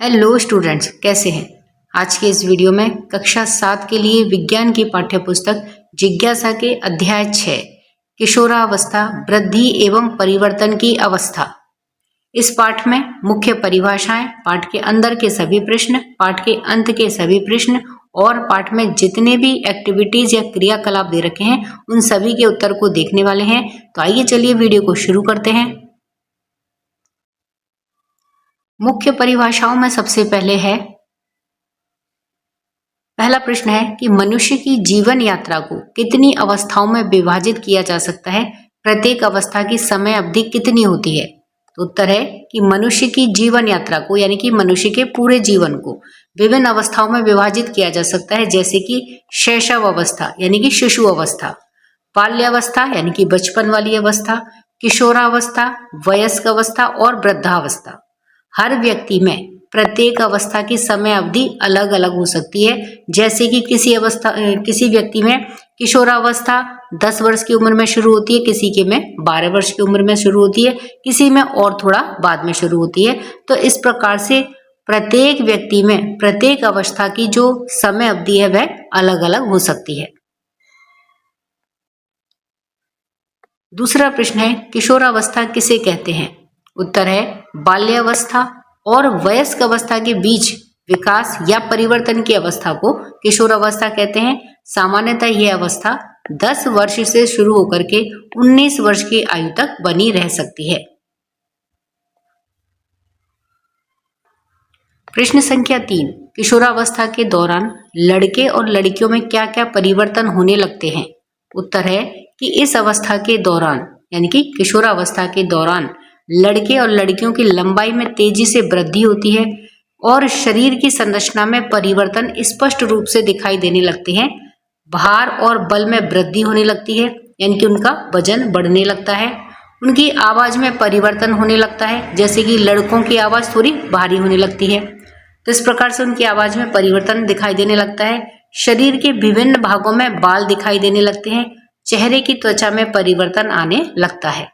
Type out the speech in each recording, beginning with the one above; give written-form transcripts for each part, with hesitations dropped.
Hello students, कैसे हैं। आज के इस वीडियो में कक्षा 7 के लिए विज्ञान की पाठ्य पुस्तक जिज्ञासा के अध्याय 6 किशोरावस्था वृद्धि एवं परिवर्तन की अवस्था। इस पाठ में मुख्य परिभाषाएं, पाठ के अंदर के सभी प्रश्न, पाठ के अंत के सभी प्रश्न और पाठ में जितने भी एक्टिविटीज या क्रियाकलाप दे रखे हैं उन सभी के उत्तर को देखने वाले हैं। तो आइए चलिए वीडियो को शुरू करते हैं। मुख्य परिभाषाओं में सबसे पहला प्रश्न है कि मनुष्य की जीवन यात्रा को कितनी अवस्थाओं में विभाजित किया जा सकता है, प्रत्येक अवस्था की समय अवधि कितनी होती है। तो उत्तर है कि मनुष्य की जीवन यात्रा को यानी कि मनुष्य के पूरे जीवन को विभिन्न अवस्थाओं में विभाजित किया जा सकता है, जैसे कि शैशव अवस्था यानी कि शिशु अवस्था, बाल्यावस्था यानी कि बचपन वाली अवस्था, किशोरावस्था, वयस्क अवस्था और वृद्धावस्था। हर व्यक्ति में प्रत्येक अवस्था की समय अवधि अलग अलग हो सकती है, जैसे कि किसी व्यक्ति में किशोरावस्था 10 वर्ष की उम्र में शुरू होती है, किसी के में 12 वर्ष की उम्र में शुरू होती है, किसी में और थोड़ा बाद में शुरू होती है। तो इस प्रकार से प्रत्येक व्यक्ति में प्रत्येक अवस्था की जो समय अवधि है वह अलग अलग हो सकती है। दूसरा प्रश्न है किशोरावस्था किसे कहते हैं। उत्तर है बाल्यावस्था और वयस्क अवस्था के बीच विकास या परिवर्तन की अवस्था को किशोरावस्था कहते हैं। सामान्यतः यह अवस्था 10 वर्ष से शुरू होकर के 19 वर्ष की आयु तक बनी रह सकती है। प्रश्न संख्या 3, किशोरावस्था के दौरान लड़के और लड़कियों में क्या क्या परिवर्तन होने लगते हैं। उत्तर है कि इस अवस्था के दौरान यानी कि किशोरावस्था के दौरान लड़के और लड़कियों की लंबाई में तेजी से वृद्धि होती है और शरीर की संरचना में परिवर्तन स्पष्ट रूप से दिखाई देने लगते हैं। भार और बल में वृद्धि होने लगती है यानी कि उनका वजन बढ़ने लगता है। उनकी आवाज में परिवर्तन होने लगता है, जैसे कि लड़कों की आवाज थोड़ी भारी होने लगती है, तो इस प्रकार से उनकी आवाज में परिवर्तन दिखाई देने लगता है। शरीर के विभिन्न भागों में बाल दिखाई देने लगते हैं। चेहरे की त्वचा में परिवर्तन आने लगता है।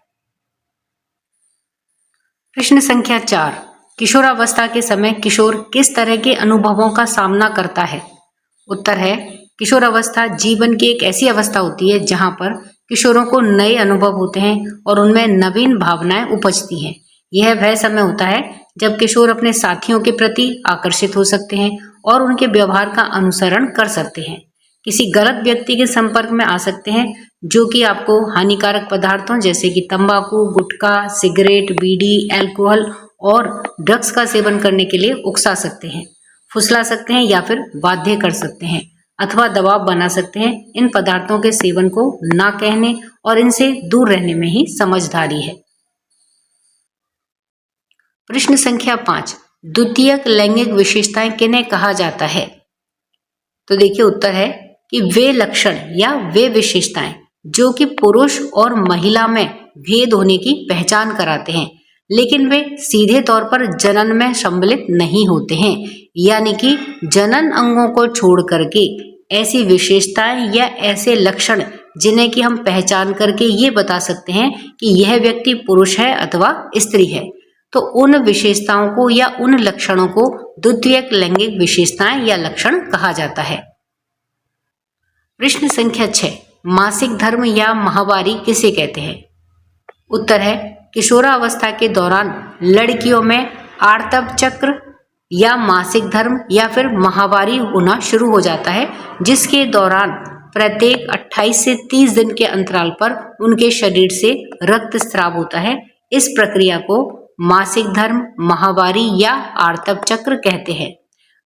प्रश्न संख्या 4, किशोरावस्था के समय किशोर किस तरह के अनुभवों का सामना करता है। उत्तर है किशोरावस्था जीवन की एक ऐसी अवस्था होती है जहां पर किशोरों को नए अनुभव होते हैं और उनमें नवीन भावनाएं उपजती हैं। यह वह समय होता है जब किशोर अपने साथियों के प्रति आकर्षित हो सकते हैं और उनके व्यवहार का अनुसरण कर सकते हैं। किसी गलत व्यक्ति के संपर्क में आ सकते हैं जो कि आपको हानिकारक पदार्थों जैसे कि तंबाकू, गुटखा, सिगरेट, बीड़ी, अल्कोहल और ड्रग्स का सेवन करने के लिए उकसा सकते हैं, फुसला सकते हैं या फिर बाध्य कर सकते हैं अथवा दबाव बना सकते हैं। इन पदार्थों के सेवन को ना कहने और इनसे दूर रहने में ही समझदारी है। प्रश्न संख्या 5, द्वितीयक लैंगिक विशेषताएं किन्हें कहा जाता है। तो देखिए उत्तर है कि वे लक्षण या वे विशेषताएं जो कि पुरुष और महिला में भेद होने की पहचान कराते हैं, लेकिन वे सीधे तौर पर जनन में सम्मिलित नहीं होते हैं, यानी कि जनन अंगों को छोड़ करके ऐसी विशेषताएं या ऐसे लक्षण जिन्हें कि हम पहचान करके ये बता सकते हैं कि यह व्यक्ति पुरुष है अथवा स्त्री है, तो उन विशेषताओं को या उन लक्षणों को द्वितीयक लैंगिक विशेषताएं या लक्षण कहा जाता है। प्रश्न संख्या 6, मासिक धर्म या माहवारी किसे कहते हैं। उत्तर है किशोरावस्था के दौरान लड़कियों में आर्तव चक्र या मासिक धर्म या फिर माहवारी होना शुरू हो जाता है, जिसके दौरान प्रत्येक 28 से 30 दिन के अंतराल पर उनके शरीर से रक्त स्राव होता है। इस प्रक्रिया को मासिक धर्म, माहवारी या आर्तव चक्र कहते हैं।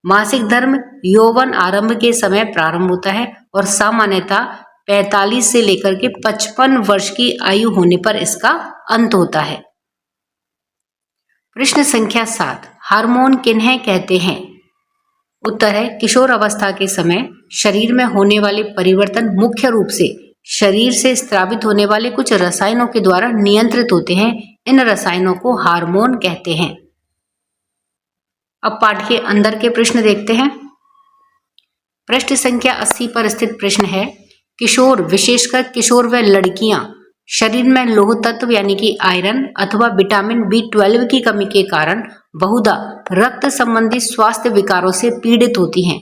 मासिक धर्म यौवन आरंभ के समय प्रारंभ होता है और सामान्यतः 45 से लेकर के 55 वर्ष की आयु होने पर इसका अंत होता है। प्रश्न संख्या 7, हार्मोन किन्हें कहते हैं। उत्तर है किशोर अवस्था के समय शरीर में होने वाले परिवर्तन मुख्य रूप से शरीर से स्रावित होने वाले कुछ रसायनों के द्वारा नियंत्रित होते हैं। इन रसायनों को हार्मोन कहते हैं। अब पाठ के अंदर के प्रश्न देखते हैं। प्रश्न संख्या 80 पर स्थित प्रश्न है किशोर, विशेषकर किशोर व लड़कियां शरीर में लौह तत्व यानी कि आयरन अथवा विटामिन B12 की कमी के कारण बहुधा रक्त संबंधी स्वास्थ्य विकारों से पीड़ित होती हैं।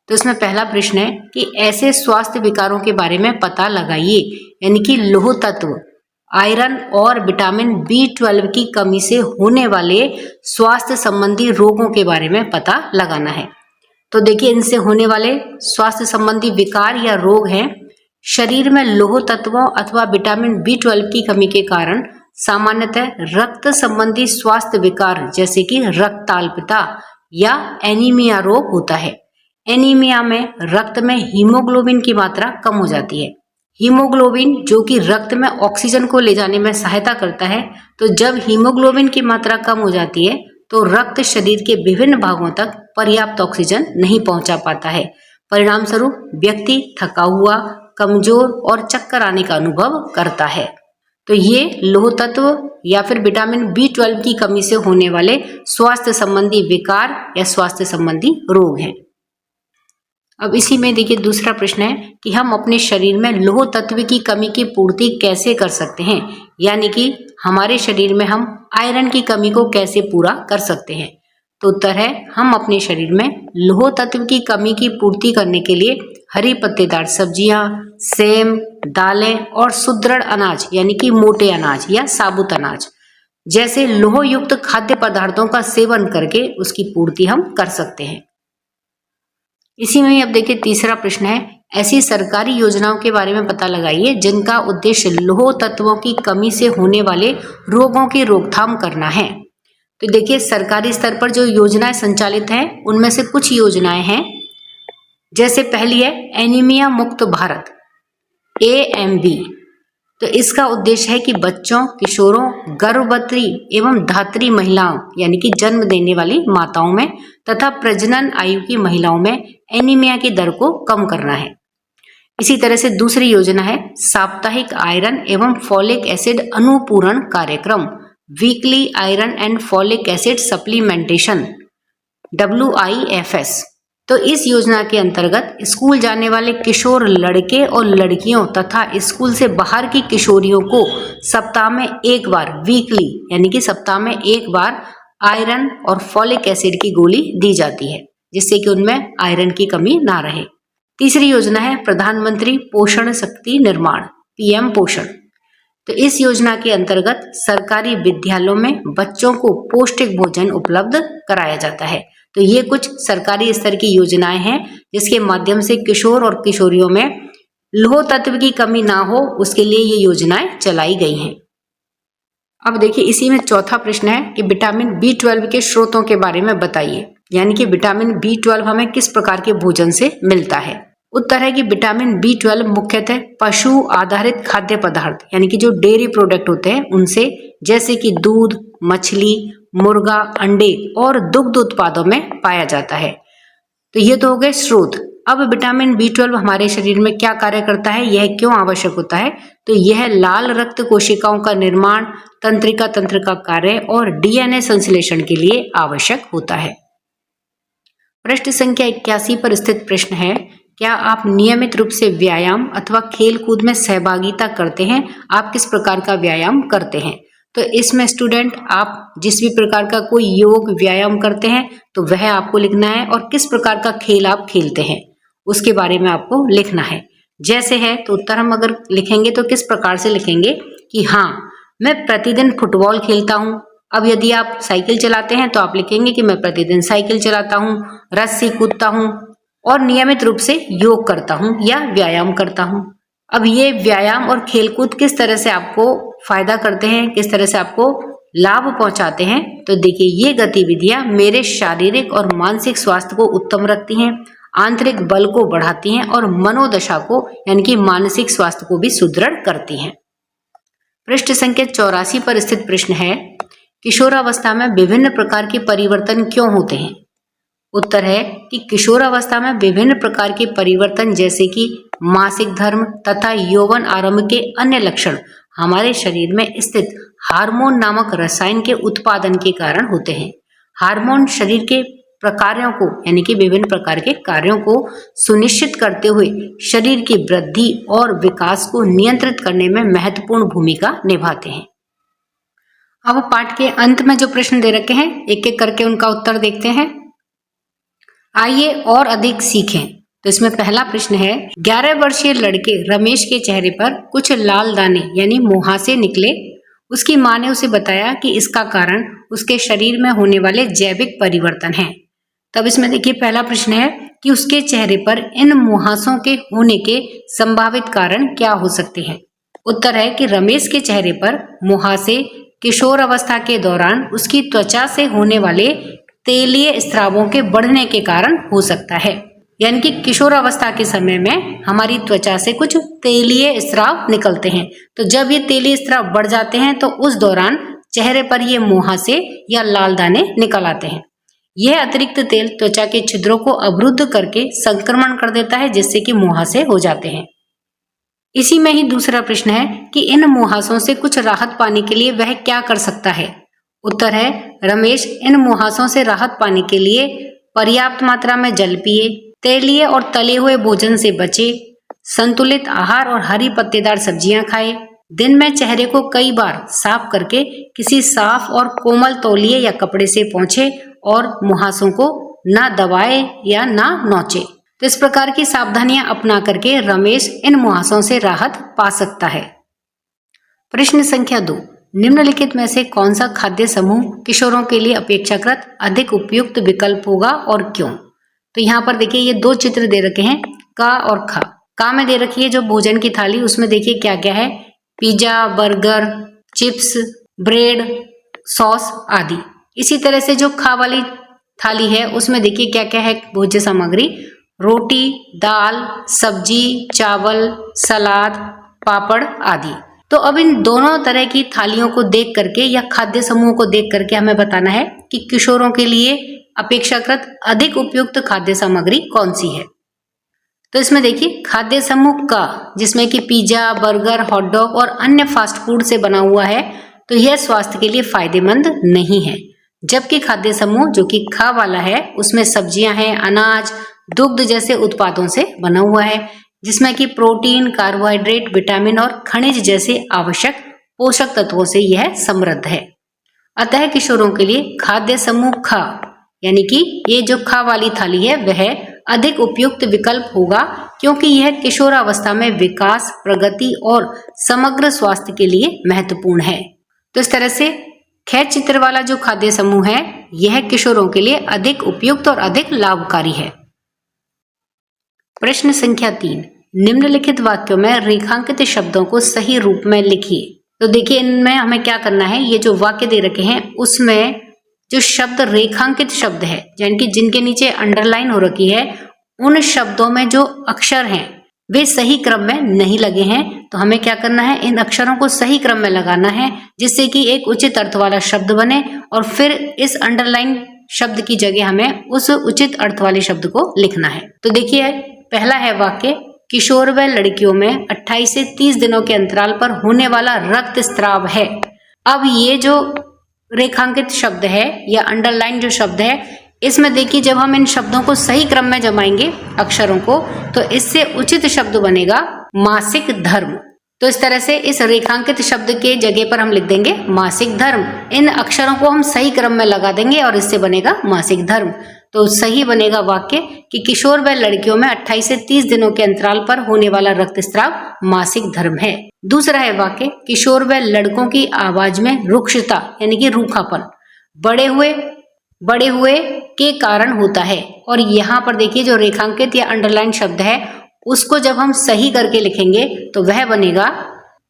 तो इसमें पहला प्रश्न है कि ऐसे स्वास्थ्य विकारों के बारे में पता लगाइए, यानी कि लौह तत्व, आयरन और विटामिन B12 की कमी से होने वाले स्वास्थ्य संबंधी रोगों के बारे में पता लगाना है। तो देखिए, इनसे होने वाले स्वास्थ्य संबंधी विकार या रोग हैं, शरीर में लौह तत्वों अथवा विटामिन B12 की कमी के कारण सामान्यतः रक्त संबंधी स्वास्थ्य विकार जैसे कि रक्ताल्पता या एनीमिया रोग होता है। एनीमिया में रक्त में हीमोग्लोबिन की मात्रा कम हो जाती है। हीमोग्लोबिन जो कि रक्त में ऑक्सीजन को ले जाने में सहायता करता है, तो जब हीमोग्लोबिन की मात्रा कम हो जाती है तो रक्त शरीर के विभिन्न भागों तक पर्याप्त ऑक्सीजन नहीं पहुंचा पाता है। परिणाम स्वरूप व्यक्ति थका हुआ, कमजोर और चक्कर आने का अनुभव करता है। तो ये लौह तत्व या फिर विटामिन B12 की कमी से होने वाले स्वास्थ्य संबंधी विकार या स्वास्थ्य संबंधी रोग हैं। अब इसी में देखिए दूसरा प्रश्न है कि हम अपने शरीर में लौह तत्व की कमी की पूर्ति कैसे कर सकते हैं, यानी कि हमारे शरीर में हम आयरन की कमी को कैसे पूरा कर सकते हैं। तो उत्तर है, हम अपने शरीर में लौह तत्व की कमी की पूर्ति करने के लिए हरी पत्तेदार सब्जियां, सेम, दालें और सुदृढ़ अनाज यानी कि मोटे अनाज या साबुत अनाज जैसे लौह युक्त खाद्य पदार्थों का सेवन करके उसकी पूर्ति हम कर सकते हैं। इसी में अब देखिए तीसरा प्रश्न है, ऐसी सरकारी योजनाओं के बारे में पता लगाइए जिनका उद्देश्य लौह तत्वों की कमी से होने वाले रोगों की रोकथाम करना है। तो देखिए, सरकारी स्तर पर जो योजनाएं संचालित हैं उनमें से कुछ योजनाएं हैं, जैसे पहली है एनीमिया मुक्त भारत AMB। तो इसका उद्देश्य है कि बच्चों, किशोरों, गर्भवती एवं धात्री महिलाओं यानी कि जन्म देने वाली माताओं में तथा प्रजनन आयु की महिलाओं में एनीमिया की दर को कम करना है। इसी तरह से दूसरी योजना है साप्ताहिक आयरन एवं फॉलिक एसिड अनुपूरण कार्यक्रम, weekly iron and folic acid supplementation, WIFS। तो इस योजना के अंतर्गत स्कूल जाने वाले किशोर लड़के और लड़कियों तथा स्कूल से बाहर की किशोरियों को सप्ताह में एक बार, वीकली यानी कि सप्ताह में एक बार आयरन और फॉलिक एसिड की गोली दी जाती है, जिससे कि उनमें आयरन की कमी ना रहे। तीसरी योजना है प्रधानमंत्री पोषण शक्ति निर्माण, PM पोषण। तो इस योजना के अंतर्गत सरकारी विद्यालयों में बच्चों को पौष्टिक भोजन उपलब्ध कराया जाता है। तो ये कुछ सरकारी स्तर की योजनाएं हैं जिसके माध्यम से किशोर और किशोरियों में लौह तत्व की कमी ना हो, उसके लिए ये योजनाएं चलाई गई हैं। अब देखिए, इसी में चौथा प्रश्न है कि विटामिन B12 के स्रोतों के बारे में बताइए, यानी कि विटामिन B12 हमें किस प्रकार के भोजन से मिलता है। उत्तर है कि विटामिन B12 मुख्यतः पशु आधारित खाद्य पदार्थ यानी कि जो डेयरी प्रोडक्ट होते हैं उनसे, जैसे कि दूध, मछली, मुर्गा, अंडे और दुग्ध उत्पादों में पाया जाता है। तो ये तो हो गए स्रोत। अब विटामिन B12 हमारे शरीर में क्या कार्य करता है, यह क्यों आवश्यक होता है। तो यह लाल रक्त कोशिकाओं का निर्माण, तंत्रिका तंत्र का कार्य और DNA संश्लेषण के लिए आवश्यक होता है। पृष्ठ संख्या 81 पर स्थित प्रश्न है, क्या आप नियमित रूप से व्यायाम अथवा खेल कूद में सहभागिता करते हैं? आप किस प्रकार का व्यायाम करते हैं? तो इसमें स्टूडेंट आप जिस भी प्रकार का कोई योग व्यायाम करते हैं तो वह आपको लिखना है, और किस प्रकार का खेल आप खेलते हैं उसके बारे में आपको लिखना है। जैसे है तो उत्तर हम अगर लिखेंगे तो किस प्रकार से लिखेंगे कि हाँ, मैं प्रतिदिन फुटबॉल खेलता हूँ। अब यदि आप साइकिल चलाते हैं तो आप लिखेंगे कि मैं प्रतिदिन साइकिल चलाता हूँ, रस्सी कूदता हूँ और नियमित रूप से योग करता हूँ या व्यायाम करता हूँ। अब ये व्यायाम और खेलकूद किस तरह से आपको फायदा करते हैं, किस तरह से आपको लाभ पहुंचाते हैं। तो देखिए, ये गतिविधियां मेरे शारीरिक और मानसिक स्वास्थ्य को उत्तम रखती हैं, आंतरिक बल को बढ़ाती हैं और मनोदशा को यानी कि मानसिक स्वास्थ्य को भी सुदृढ़ करती हैं। पृष्ठ संख्या 84 पर स्थित प्रश्न है, किशोरावस्था में विभिन्न प्रकार के परिवर्तन क्यों होते हैं? उत्तर है कि किशोरावस्था में विभिन्न प्रकार के परिवर्तन जैसे कि मासिक धर्म तथा यौवन आरंभ के अन्य लक्षण हमारे शरीर में स्थित हार्मोन नामक रसायन के उत्पादन के कारण होते हैं। हार्मोन शरीर के प्रकारों को यानी कि विभिन्न प्रकार के कार्यों को सुनिश्चित करते हुए शरीर की वृद्धि और विकास को नियंत्रित करने में महत्वपूर्ण भूमिका निभाते हैं। अब पाठ के अंत में जो प्रश्न दे रखे हैं एक एक करके उनका उत्तर देखते हैं। आइए और अधिक सीखें। तो इसमें पहला प्रश्न है, 11 वर्षीय लड़के रमेश के चेहरे पर कुछ लाल दाने यानी मुहासे निकले। उसकी माँ ने उसे बताया कि इसका कारण उसके शरीर में होने वाले जैविक परिवर्तन है। तब इसमें देखिए पहला प्रश्न है कि उसके चेहरे पर इन मुहासों के होने के संभावित कारण क्या हो सकते हैं। उत्तर है कि रमेश के चेहरे पर मुहासे किशोर अवस्था के दौरान उसकी त्वचा से होने वाले तेलीय स्रावों के बढ़ने के कारण हो सकता है। यानी कि किशोर अवस्था के समय में हमारी त्वचा से कुछ तेलीय स्राव निकलते हैं, तो जब ये तेलीय स्राव बढ़ जाते हैं तो उस दौरान चेहरे पर ये मुहासे या लाल दाने निकल आते हैं। यह अतिरिक्त तेल त्वचा के छिद्रों को अवरुद्ध करके संक्रमण कर देता है, जिससे कि मुहासे हो जाते हैं। इसी में ही दूसरा प्रश्न है कि इन मुहासों से कुछ राहत पाने के लिए वह क्या कर सकता है। उत्तर है, रमेश इन मुहासों से राहत पाने के लिए पर्याप्त मात्रा में जल पिए, तेलीय और तले हुए भोजन से बचे, संतुलित आहार और हरी पत्तेदार सब्जियां खाए, दिन में चेहरे को कई बार साफ करके किसी साफ और कोमल तौलिए या कपड़े से पोंछे और मुहासों को ना दबाए या ना नोचे। तो इस प्रकार की सावधानियां अपना करके रमेश इन मुहासों से राहत पा सकता है। प्रश्न संख्या 2, निम्नलिखित में से कौन सा खाद्य समूह किशोरों के लिए अपेक्षाकृत अधिक उपयुक्त विकल्प होगा और क्यों। तो यहाँ पर देखिए ये 2 चित्र दे रखे हैं, का और खा। का में दे रखी है जो भोजन की थाली, उसमें देखिए क्या क्या है, pizza, burger, chips, bread, sauce आदि। इसी तरह से जो खा वाली थाली है उसमें देखिए क्या क्या है भोज्य सामग्री, रोटी, दाल, सब्जी, चावल, सलाद, पापड़ आदि। तो अब इन दोनों तरह की थालियों को देख करके या खाद्य समूह को देख करके हमें बताना है कि किशोरों के लिए अपेक्षाकृत अधिक उपयुक्त खाद्य सामग्री कौन सी है। तो इसमें देखिए खाद्य समूह का, जिसमें कि पिज्जा, बर्गर, हॉटडॉग और अन्य फास्ट फूड से बना हुआ है, तो यह स्वास्थ्य के लिए फायदेमंद नहीं है। जबकि खाद्य समूह जो कि खा वाला है उसमें सब्जियां हैं, अनाज, दुग्ध जैसे उत्पादों से बना हुआ है, जिसमें कि प्रोटीन, कार्बोहाइड्रेट, विटामिन और खनिज जैसे आवश्यक पोषक तत्वों से यह समृद्ध है। अतः किशोरों के लिए खाद्य समूह खा यानी कि ये जो खा वाली थाली है वह अधिक उपयुक्त विकल्प होगा, क्योंकि यह किशोरावस्था में विकास, प्रगति और समग्र स्वास्थ्य के लिए महत्वपूर्ण है। तो इस तरह से ख चित्र वाला जो खाद्य समूह है यह किशोरों के लिए अधिक उपयुक्त और अधिक लाभकारी है। प्रश्न संख्या 3, निम्नलिखित वाक्यों में रेखांकित शब्दों को सही रूप में लिखिए। तो देखिए इनमें हमें क्या करना है, ये जो वाक्य दे रखे हैं उसमें जो शब्द रेखांकित शब्द है यानी कि जिनके नीचे अंडरलाइन हो रखी है, उन शब्दों में जो अक्षर हैं वे सही क्रम में नहीं लगे हैं। तो हमें क्या करना है, इन अक्षरों को सही क्रम में लगाना है, जिससे कि एक उचित अर्थ वाला शब्द बने और फिर इस अंडरलाइन शब्द की जगह हमें उस उचित अर्थ वाले शब्द को लिखना है। तो देखिए पहला है वाक्य, किशोर व लड़कियों में 28 से 30 दिनों के अंतराल पर होने वाला रक्त स्राव है। अब ये जो रेखांकित शब्द है या अंडरलाइन जो शब्द है, इसमें देखिए जब हम इन शब्दों को सही क्रम में जमाएंगे अक्षरों को, तो इससे उचित शब्द बनेगा मासिक धर्म। तो इस तरह से इस रेखांकित शब्द के जगह पर हम लिख देंगे मासिक धर्म। इन अक्षरों को हम सही क्रम में लगा देंगे और इससे बनेगा मासिक धर्म। तो सही बनेगा वाक्य कि किशोर व लड़कियों में 28 से 30 दिनों के अंतराल पर होने वाला रक्तस्राव मासिक धर्म है। दूसरा है वाक्य, किशोर व लड़कों की आवाज में रुक्षता यानी कि रूखापन बड़े हुए के कारण होता है। और यहाँ पर देखिए जो रेखांकित या अंडरलाइन शब्द है उसको जब हम सही करके लिखेंगे तो वह बनेगा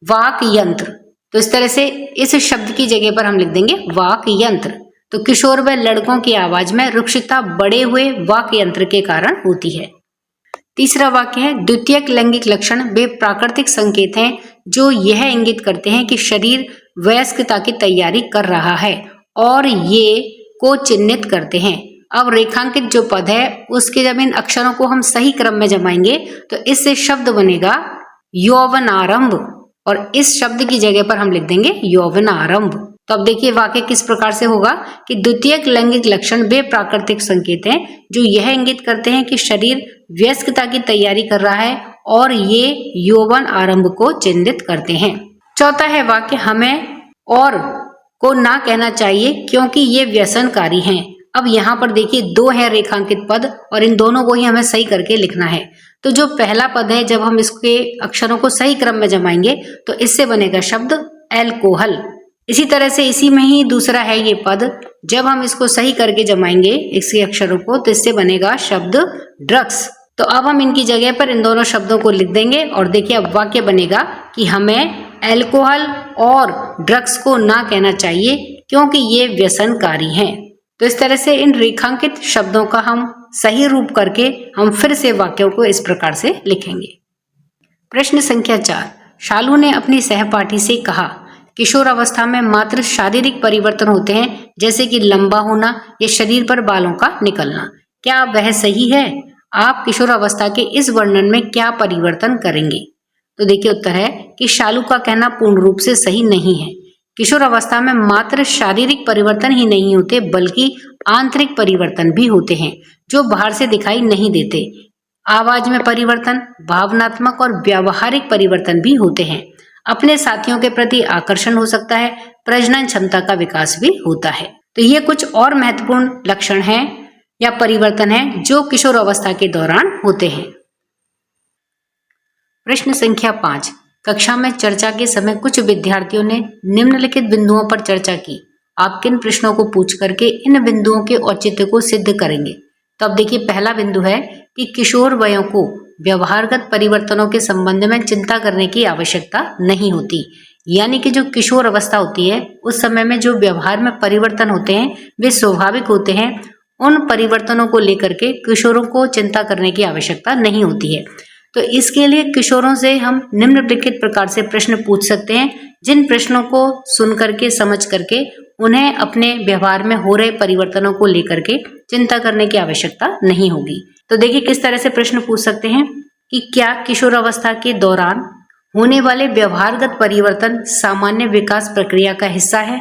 वाक यंत्र। तो इस तरह से इस शब्द की जगह पर हम लिख देंगे वाक यंत्र। तो किशोर व लड़कों की आवाज में रुक्षता बढ़े हुए वाक यंत्र के कारण होती है। तीसरा वाक्य है, द्वितीयक लैंगिक लक्षण वे प्राकृतिक संकेत हैं जो यह इंगित करते हैं कि शरीर वयस्कता की तैयारी कर रहा है और ये को चिन्हित करते हैं। अब रेखांकित जो पद है उसके जब इन अक्षरों को हम सही क्रम में जमाएंगे तो इससे शब्द बनेगा यौवनारंभ और इस शब्द की जगह पर हम लिख देंगे यौवनारंभ। तो अब देखिए वाक्य किस प्रकार से होगा कि द्वितीयक लैंगिक लक्षण वे प्राकृतिक संकेत हैं जो यह इंगित करते हैं कि शरीर वयस्कता की तैयारी कर रहा है और ये यौवन आरंभ को चिन्हित करते हैं। चौथा है वाक्य हमें और को ना कहना चाहिए क्योंकि ये व्यसनकारी हैं। अब यहाँ पर देखिए दो है रेखांकित पद और इन दोनों को ही हमें सही करके लिखना है। तो जो पहला पद है जब हम इसके अक्षरों को सही क्रम में जमाएंगे तो इससे बनेगा शब्द एल्कोहल। इसी तरह से इसी में ही दूसरा है ये पद, जब हम इसको सही करके जमाएंगे इसके अक्षरों को तो इससे बनेगा शब्द ड्रग्स। तो अब हम इनकी जगह पर इन दोनों शब्दों को लिख देंगे और देखिए अब वाक्य बनेगा कि हमें एल्कोहल और ड्रग्स को ना कहना चाहिए क्योंकि ये व्यसनकारी हैं। तो इस तरह से इन रेखांकित शब्दों का हम सही रूप करके हम फिर से वाक्यों को इस प्रकार से लिखेंगे। प्रश्न संख्या 4, शालू ने अपनी सहपाठी से कहा किशोर अवस्था में मात्र शारीरिक परिवर्तन होते हैं जैसे कि लंबा होना या शरीर पर बालों का निकलना, क्या वह सही है? आप किशोर अवस्था के इस वर्णन में क्या परिवर्तन करेंगे? तो देखिए उत्तर है कि शालू का कहना पूर्ण रूप से सही नहीं है। किशोर अवस्था में मात्र शारीरिक परिवर्तन ही नहीं होते बल्कि आंतरिक परिवर्तन भी होते हैं जो बाहर से दिखाई नहीं देते। आवाज में परिवर्तन, भावनात्मक और व्यावहारिक परिवर्तन भी होते हैं। अपने साथियों के प्रति आकर्षण हो सकता है, प्रजनन क्षमता का विकास भी होता है। तो ये कुछ और महत्वपूर्ण लक्षण हैं या परिवर्तन हैं जो किशोर अवस्था के दौरान होते हैं। प्रश्न संख्या 5, कक्षा में चर्चा के समय कुछ विद्यार्थियों ने निम्नलिखित बिंदुओं पर चर्चा की। आप किन प्रश्नों को पूछ करके इन बिंदुओं के औचित्य को सिद्ध करेंगे? तो अब देखिए पहला बिंदु है कि किशोर वयों को व्यवहारगत परिवर्तनों के संबंध में चिंता करने की आवश्यकता नहीं होती। यानी कि जो किशोर अवस्था होती है उस समय में जो व्यवहार में परिवर्तन होते हैं वे स्वाभाविक होते हैं। उन परिवर्तनों को लेकर के किशोरों को चिंता करने की आवश्यकता नहीं होती है। तो इसके लिए किशोरों से हम निम्नलिखित प्रकार से प्रश्न पूछ सकते हैं जिन प्रश्नों को सुन करके समझ करके उन्हें अपने व्यवहार में हो रहे परिवर्तनों को लेकर के चिंता करने की आवश्यकता नहीं होगी। तो देखिए किस तरह से प्रश्न पूछ सकते हैं कि क्या किशोर अवस्था के दौरान होने वाले व्यवहारगत परिवर्तन सामान्य विकास प्रक्रिया का हिस्सा है?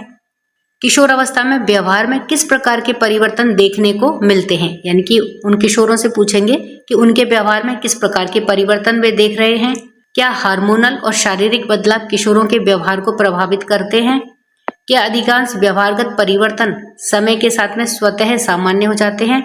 किशोर अवस्था में व्यवहार में किस प्रकार के परिवर्तन देखने को मिलते हैं? यानी कि उन किशोरों से पूछेंगे कि उनके व्यवहार में किस प्रकार के परिवर्तन वे देख रहे हैं। क्या हार्मोनल और शारीरिक बदलाव किशोरों के व्यवहार को प्रभावित करते हैं? क्या अधिकांश व्यवहारगत परिवर्तन समय के साथ में स्वतः सामान्य हो जाते हैं?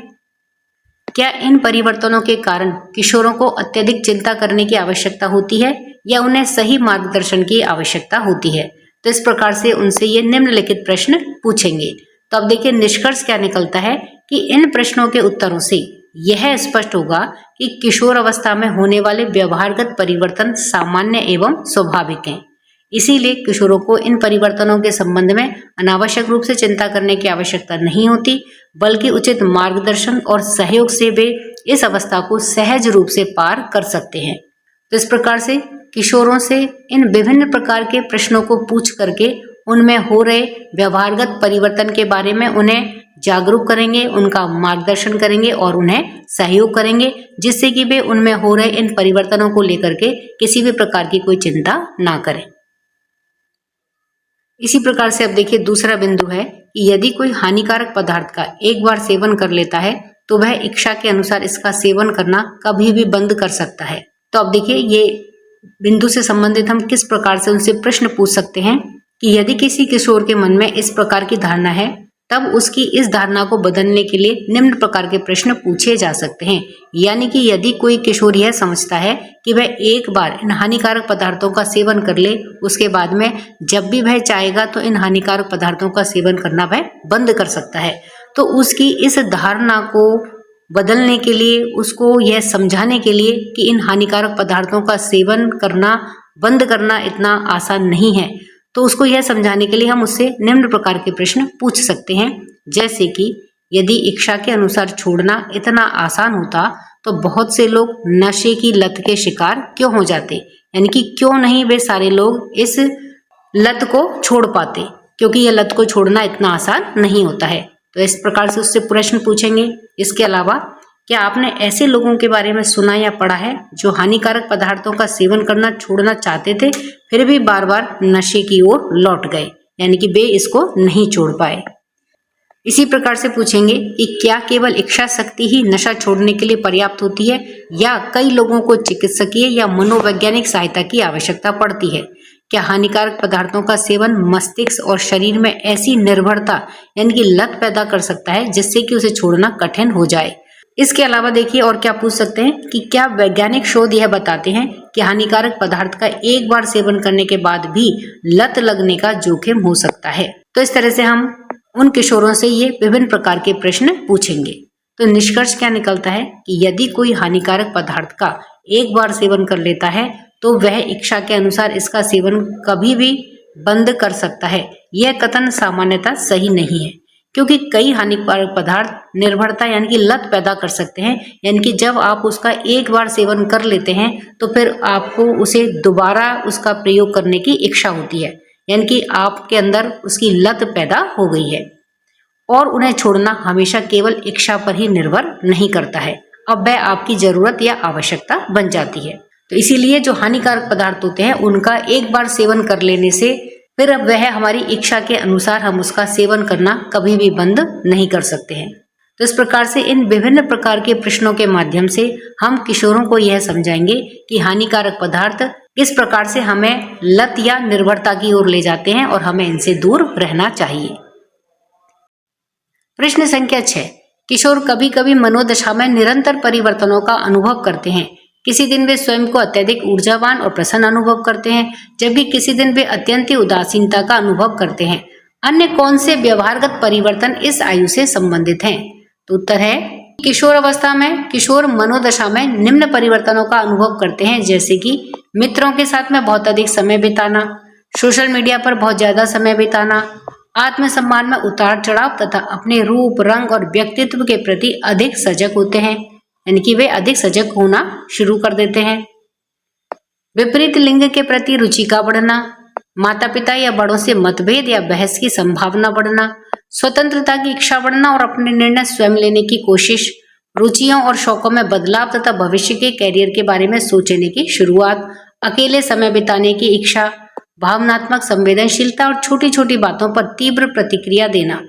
क्या इन परिवर्तनों के कारण किशोरों को अत्यधिक चिंता करने की आवश्यकता होती है या उन्हें सही मार्गदर्शन की आवश्यकता होती है? तो इस प्रकार से उनसे ये निम्नलिखित प्रश्न पूछेंगे। तो अब देखिए निष्कर्ष क्या निकलता है कि इन प्रश्नों के उत्तरों से यह स्पष्ट होगा कि किशोर अवस्था में होने वाले व्यवहारगत परिवर्तन सामान्य एवं स्वाभाविक हैं। इसीलिए किशोरों को इन परिवर्तनों के संबंध में अनावश्यक रूप से चिंता करने की आवश्यकता नहीं होती, बल्कि उचित मार्गदर्शन और सहयोग से वे इस अवस्था को सहज रूप से पार कर सकते हैं। तो इस प्रकार से किशोरों से इन विभिन्न प्रकार के प्रश्नों को पूछ करके उनमें हो रहे व्यवहारगत परिवर्तन के बारे में उन्हें जागरूक करेंगे, उनका मार्गदर्शन करेंगे और उन्हें सहयोग करेंगे, जिससे कि वे उनमें हो रहे इन परिवर्तनों को लेकर के किसी भी प्रकार की कोई चिंता ना करें। इसी प्रकार से अब देखिए दूसरा बिंदु है कि यदि कोई हानिकारक पदार्थ का एक बार सेवन कर लेता है तो वह इच्छा के अनुसार इसका सेवन करना कभी भी बंद कर सकता है। तो अब देखिए ये बिंदु से संबंधित हम किस प्रकार से उनसे प्रश्न पूछ सकते हैं कि यदि किसी किशोर के मन में इस प्रकार की धारणा है तब उसकी इस धारणा को बदलने के लिए निम्न प्रकार के प्रश्न पूछे जा सकते हैं। यानी कि यदि कोई किशोर यह समझता है कि वह एक बार इन हानिकारक पदार्थों का सेवन कर ले, उसके बाद में जब भी वह चाहेगा तो इन हानिकारक पदार्थों का सेवन करना वह बंद कर सकता है, तो उसकी इस धारणा को बदलने के लिए, उसको यह समझाने के लिए कि इन हानिकारक पदार्थों का सेवन करना बंद करना इतना आसान नहीं है, तो उसको यह समझाने के लिए हम उससे निम्न प्रकार के प्रश्न पूछ सकते हैं। जैसे कि यदि इच्छा के अनुसार छोड़ना इतना आसान होता तो बहुत से लोग नशे की लत के शिकार क्यों हो जाते, यानी कि क्यों नहीं वे सारे लोग इस लत को छोड़ पाते, क्योंकि यह लत को छोड़ना इतना आसान नहीं होता है। तो इस प्रकार से उससे प्रश्न पूछेंगे। इसके अलावा क्या आपने ऐसे लोगों के बारे में सुना या पढ़ा है जो हानिकारक पदार्थों का सेवन करना छोड़ना चाहते थे फिर भी बार बार नशे की ओर लौट गए, यानी कि वे इसको नहीं छोड़ पाए। इसी प्रकार से पूछेंगे कि क्या केवल इच्छा शक्ति ही नशा छोड़ने के लिए पर्याप्त होती है या कई लोगों को चिकित्सकीय या मनोवैज्ञानिक सहायता की आवश्यकता पड़ती है? क्या हानिकारक पदार्थों का सेवन मस्तिष्क और शरीर में ऐसी निर्भरता यानी कि लत पैदा कर सकता है जिससे कि उसे छोड़ना कठिन हो जाए? इसके अलावा देखिए और क्या पूछ सकते हैं कि क्या वैज्ञानिक शोध यह बताते हैं कि हानिकारक पदार्थ का एक बार सेवन करने के बाद भी लत लगने का जोखिम हो सकता है? तो इस तरह से हम उन किशोरों से ये विभिन्न प्रकार के प्रश्न पूछेंगे। तो निष्कर्ष क्या निकलता है कि यदि कोई हानिकारक पदार्थ का एक बार सेवन कर लेता है तो वह इच्छा के अनुसार इसका सेवन कभी भी बंद कर सकता है। यह कथन सामान्यतः सही नहीं है, क्योंकि कई हानिकारक पदार्थ निर्भरता यानी कि लत पैदा कर सकते हैं। यानी कि जब आप उसका एक बार सेवन कर लेते हैं तो फिर आपको उसे दोबारा उसका प्रयोग करने की इच्छा होती है, यानी कि आपके अंदर उसकी लत पैदा हो गई है। और उन्हें छोड़ना हमेशा केवल इच्छा पर ही निर्भर नहीं करता है, अब वह आपकी जरूरत या आवश्यकता बन जाती है। तो इसीलिए जो हानिकारक पदार्थ होते हैं उनका एक बार सेवन कर लेने से फिर अब वह हमारी इच्छा के अनुसार हम उसका सेवन करना कभी भी बंद नहीं कर सकते हैं। तो इस प्रकार से इन विभिन्न प्रकार के प्रश्नों के माध्यम से हम किशोरों को यह समझाएंगे कि हानिकारक पदार्थ किस प्रकार से हमें लत या निर्भरता की ओर ले जाते हैं और हमें इनसे दूर रहना चाहिए। प्रश्न संख्या 6। किशोर कभी कभी मनोदशा में निरंतर परिवर्तनों का अनुभव करते हैं। किसी दिन वे स्वयं को अत्यधिक ऊर्जावान और प्रसन्न अनुभव करते हैं, जबकि किसी दिन वे अत्यंत उदासीनता का अनुभव करते हैं। अन्य कौन से व्यवहारगत परिवर्तन इस आयु से संबंधित हैं? तो उत्तर है किशोर अवस्था में किशोर मनोदशा में निम्न परिवर्तनों का अनुभव करते हैं, जैसे कि मित्रों के साथ में बहुत अधिक समय बिताना, सोशल मीडिया पर बहुत ज्यादा समय बिताना, आत्मसम्मान में उतार चढ़ाव तथा अपने रूप, रंग और व्यक्तित्व के प्रति अधिक सजग होते हैं, यानी कि वे अधिक सजग होना शुरू कर देते हैं। विपरीत लिंग के प्रति रुचि का बढ़ना, माता पिता या बड़ों से मतभेद या बहस की संभावना बढ़ना, स्वतंत्रता की इच्छा बढ़ना और अपने निर्णय स्वयं लेने की कोशिश, रुचियों और शौकों में बदलाव तथा भविष्य के कैरियर के बारे में सोचने की शुरुआत, अकेले समय बिताने की इच्छा, भावनात्मक संवेदनशीलता और छोटी छोटी बातों पर तीव्र प्रतिक्रिया देना,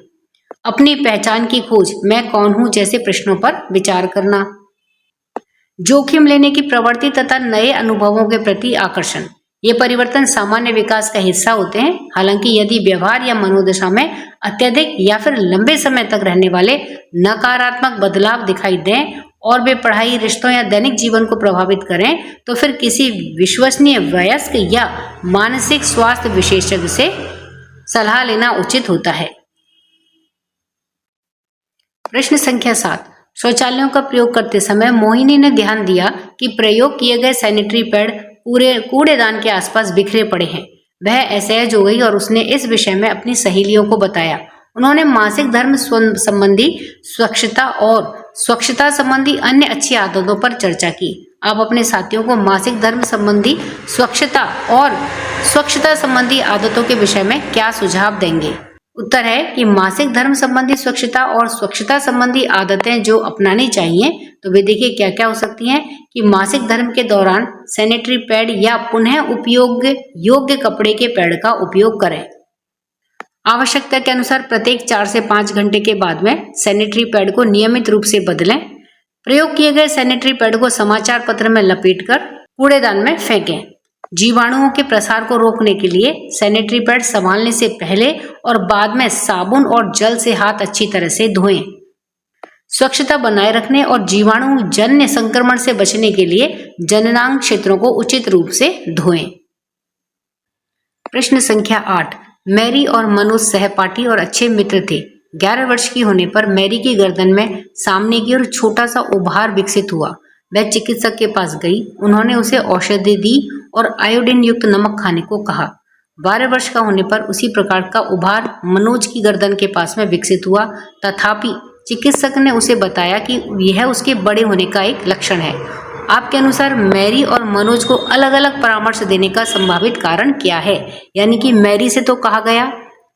अपनी पहचान की खोज, मैं कौन हूं जैसे प्रश्नों पर विचार करना, जोखिम लेने की प्रवृत्ति तथा नए अनुभवों के प्रति आकर्षण। ये परिवर्तन सामान्य विकास का हिस्सा होते हैं। हालांकि यदि व्यवहार या मनोदशा में अत्यधिक या फिर लंबे समय तक रहने वाले नकारात्मक बदलाव दिखाई दें और वे पढ़ाई, रिश्तों या दैनिक जीवन को प्रभावित करें तो फिर किसी विश्वसनीय वयस्क या मानसिक स्वास्थ्य विशेषज्ञ से सलाह लेना उचित होता है। प्रश्न संख्या 7। शौचालयों का प्रयोग करते समय मोहिनी ने ध्यान दिया कि प्रयोग किए गए सैनिटरी पैड पूरे कूड़ेदान के आसपास बिखरे पड़े हैं। वह असहज हो गई और उसने इस विषय में अपनी सहेलियों को बताया। उन्होंने मासिक धर्म संबंधी स्वच्छता और स्वच्छता संबंधी अन्य अच्छी आदतों पर चर्चा की। आप अपने साथियों को मासिक धर्म संबंधी स्वच्छता और स्वच्छता संबंधी आदतों के विषय में क्या सुझाव देंगे? उत्तर है कि मासिक धर्म संबंधी स्वच्छता और स्वच्छता संबंधी आदतें जो अपनानी चाहिए, तो वे देखिए क्या क्या हो सकती हैं कि मासिक धर्म के दौरान सैनिटरी पैड या पुनः उपयोग योग्य कपड़े के पैड का उपयोग करें। आवश्यकता के अनुसार प्रत्येक 4 से 5 घंटे के बाद में सैनिटरी पैड को नियमित रूप से बदलें। प्रयोग किए गए सैनिटरी पैड को समाचार पत्र में लपेटकर कूड़ेदान में फेंकें। जीवाणुओं के प्रसार को रोकने के लिए सैनिटरी पैड संभालने से पहले और बाद में साबुन और जल से हाथ अच्छी तरह से धोएं। स्वच्छता बनाए रखने और जीवाणु जन्य संक्रमण से बचने के लिए जननांग क्षेत्रों को उचित रूप से धोएं। प्रश्न संख्या 8। मैरी और मनोज सहपाठी और अच्छे मित्र थे। 11 वर्ष की होने पर मैरी की गर्दन में सामने की ओर छोटा सा उभार विकसित हुआ। वह चिकित्सक के पास गई। उन्होंने उसे औषधि दी और आयोडीन युक्त नमक खाने को कहा। 12 वर्ष का होने पर उसी प्रकार का उभार मनोज की गर्दन के पास में विकसित हुआ। तथापि चिकित्सक ने उसे बताया कि यह उसके बड़े होने का एक लक्षण है। आपके अनुसार मैरी और मनोज को अलग अलग परामर्श देने का संभावित कारण क्या है? यानी कि मैरी से तो कहा गया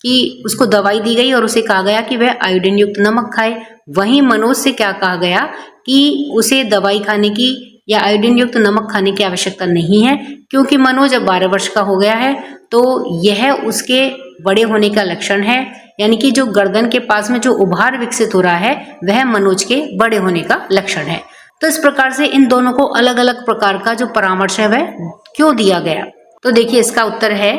कि उसको दवाई दी गई और उसे कहा गया कि वह आयोडीन युक्त नमक खाए। वहीं मनोज से क्या कहा गया कि उसे दवाई खाने की या आयोडीन युक्त नमक खाने की आवश्यकता नहीं है, क्योंकि मनोज अब 12 वर्ष का हो गया है। तो यह उसके बड़े होने का लक्षण है, यानी कि जो गर्दन के पास में जो उभार विकसित हो रहा है वह मनोज के बड़े होने का लक्षण है। तो इस प्रकार से इन दोनों को अलग अलग प्रकार का जो परामर्श है वह क्यों दिया गया? तो देखिए इसका उत्तर है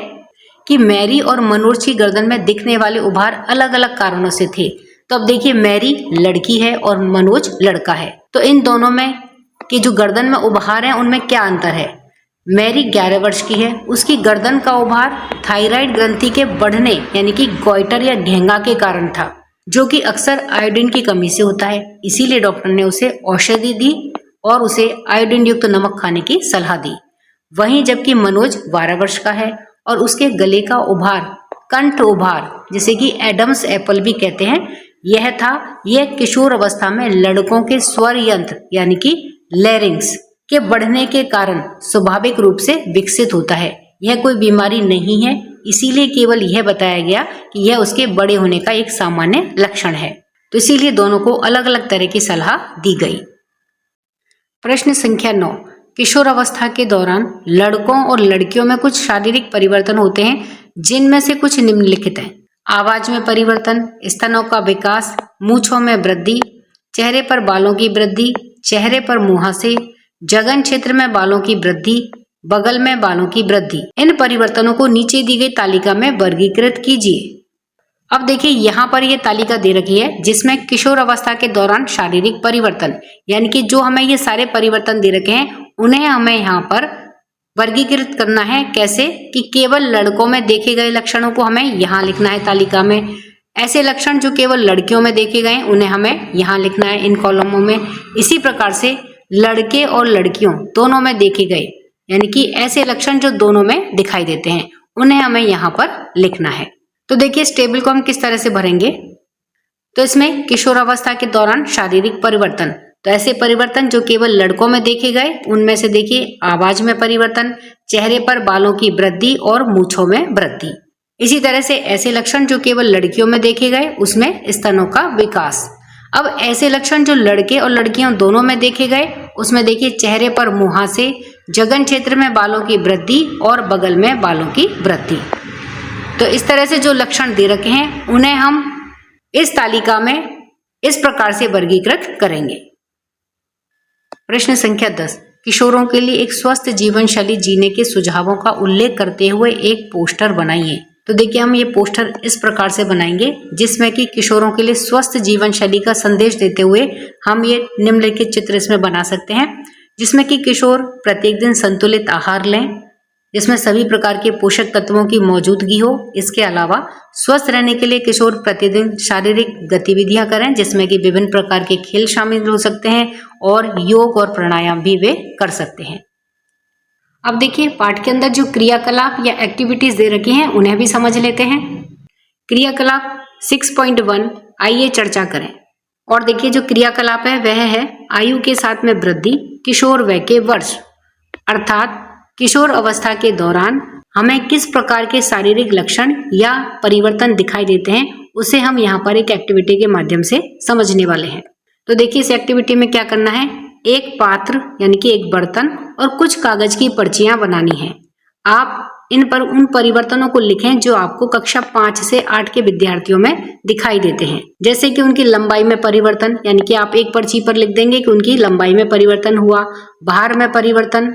कि मैरी और मनोज की गर्दन में दिखने वाले उभार अलग अलग कारणों से थे। तो अब देखिए मैरी लड़की है और मनोज लड़का है, तो इन दोनों में कि जो गर्दन में उभार है उनमें क्या अंतर है? मैरी 11 वर्ष की है, उसकी गर्दन का उभार थायराइड ग्रंथि के बढ़ने यानी कि गोइटर या घेंगा के कारण था, जो कि अक्सर आयोडीन की कमी से होता है। इसीलिए डॉक्टर ने उसे औषधि दी और उसे आयोडीन युक्त नमक खाने की सलाह दी। वहीं जबकि मनोज 12 वर्ष का है और उसके गले का उभार कंठ उभार, जिसे कि एडम्स एप्पल भी कहते हैं, यह था। यह किशोर अवस्था में लड़कों के स्वर यंत्र यानी कि लैरिंग्स के बढ़ने के कारण स्वाभाविक रूप से विकसित होता है। यह कोई बीमारी नहीं है, इसीलिए केवल यह बताया गया कि यह उसके बड़े होने का एक सामान्य लक्षण है। तो इसीलिए दोनों को अलग अलग तरह की सलाह दी गई। प्रश्न संख्या 9, किशोर अवस्था के दौरान लड़कों और लड़कियों में कुछ शारीरिक परिवर्तन होते हैं, जिनमें से कुछ निम्नलिखित हैं। आवाज में परिवर्तन, स्तनों का विकास, मूंछों में वृद्धि, चेहरे पर बालों की वृद्धि, चेहरे पर मुहासे, जघन क्षेत्र में बालों की वृद्धि, बगल में बालों की वृद्धि। इन परिवर्तनों को नीचे दी गई तालिका में वर्गीकृत कीजिए। अब देखिए यहाँ पर ये तालिका दे रखी है जिसमें किशोर अवस्था के दौरान शारीरिक परिवर्तन, यानी कि जो हमें ये सारे परिवर्तन दे रखे हैं उन्हें हमें यहाँ पर वर्गीकृत करना है। कैसे? कि केवल लड़कों में देखे गए लक्षणों को हमें यहाँ लिखना है तालिका में, ऐसे लक्षण जो केवल लड़कियों में देखे गए उन्हें हमें यहाँ लिखना है इन कॉलमों में। इसी प्रकार से लड़के और लड़कियों दोनों में देखे गए, यानी कि ऐसे लक्षण जो दोनों में दिखाई देते हैं, उन्हें हमें यहाँ पर लिखना है। तो देखिए इस टेबल को हम किस तरह से भरेंगे। तो इसमें किशोर अवस्था के दौरान शारीरिक परिवर्तन, तो ऐसे परिवर्तन जो केवल लड़कों में देखे गए उनमें से देखिए आवाज में परिवर्तन, चेहरे पर बालों की वृद्धि और मूंछों में वृद्धि। इसी तरह से ऐसे लक्षण जो केवल लड़कियों में देखे गए उसमें स्तनों का विकास। अब ऐसे लक्षण जो लड़के और लड़कियों दोनों में देखे गए उसमें देखिए चेहरे पर मुहासे, जघन क्षेत्र में बालों की वृद्धि और बगल में बालों की वृद्धि। तो इस तरह से जो लक्षण दे रखे हैं उन्हें हम इस तालिका में इस प्रकार से वर्गीकृत करेंगे। प्रश्न संख्या 10, किशोरों के लिए एक स्वस्थ जीवन शैली जीने के सुझावों का उल्लेख करते हुए एक पोस्टर बनाइए। तो देखिए हम ये पोस्टर इस प्रकार से बनाएंगे जिसमें कि किशोरों के लिए स्वस्थ जीवन शैली का संदेश देते हुए हम ये निम्नलिखित चित्र इसमें बना सकते हैं, जिसमें कि किशोर प्रत्येक दिन संतुलित आहार लें जिसमें सभी प्रकार के पोषक तत्वों की मौजूदगी हो। इसके अलावा स्वस्थ रहने के लिए किशोर प्रतिदिन शारीरिक गतिविधियां करें जिसमें कि विभिन्न प्रकार के खेल शामिल हो सकते हैं और योग और प्राणायाम भी वे कर सकते हैं। अब देखिए पाठ के अंदर जो क्रियाकलाप या एक्टिविटीज दे रखी हैं उन्हें भी समझ लेते हैं। क्रियाकलाप 6.1 आइए चर्चा करें। और देखिए जो क्रियाकलाप है वह है आयु के साथ में वृद्धि, किशोर वय के वर्ष, अर्थात किशोर अवस्था के दौरान हमें किस प्रकार के शारीरिक लक्षण या परिवर्तन दिखाई देते हैं उसे हम यहाँ पर एक एक्टिविटी के माध्यम से समझने वाले हैं। तो देखिए इस एक्टिविटी में क्या करना है, एक पात्र यानी कि एक बर्तन और कुछ कागज की पर्चियां बनानी है। आप इन पर उन परिवर्तनों को लिखें जो आपको कक्षा 5 से 8 के विद्यार्थियों में दिखाई देते हैं। जैसे कि उनकी लंबाई में परिवर्तन, यानी कि आप एक पर्ची पर लिख देंगे कि उनकी लंबाई में परिवर्तन हुआ, भार में परिवर्तन,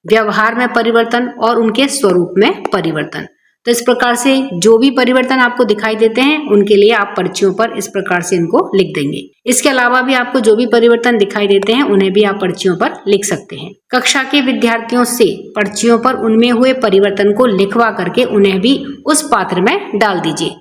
व्यवहार में परिवर्तन और उनके स्वरूप में परिवर्तन। तो इस प्रकार से जो भी परिवर्तन आपको दिखाई देते हैं उनके लिए आप पर्चियों पर इस प्रकार से इनको लिख देंगे। इसके अलावा भी आपको जो भी परिवर्तन दिखाई देते हैं उन्हें भी आप पर्चियों पर लिख सकते हैं। कक्षा के विद्यार्थियों से पर्चियों पर उनमें हुए परिवर्तन को लिखवा करके उन्हें भी उस पात्र में डाल दीजिए।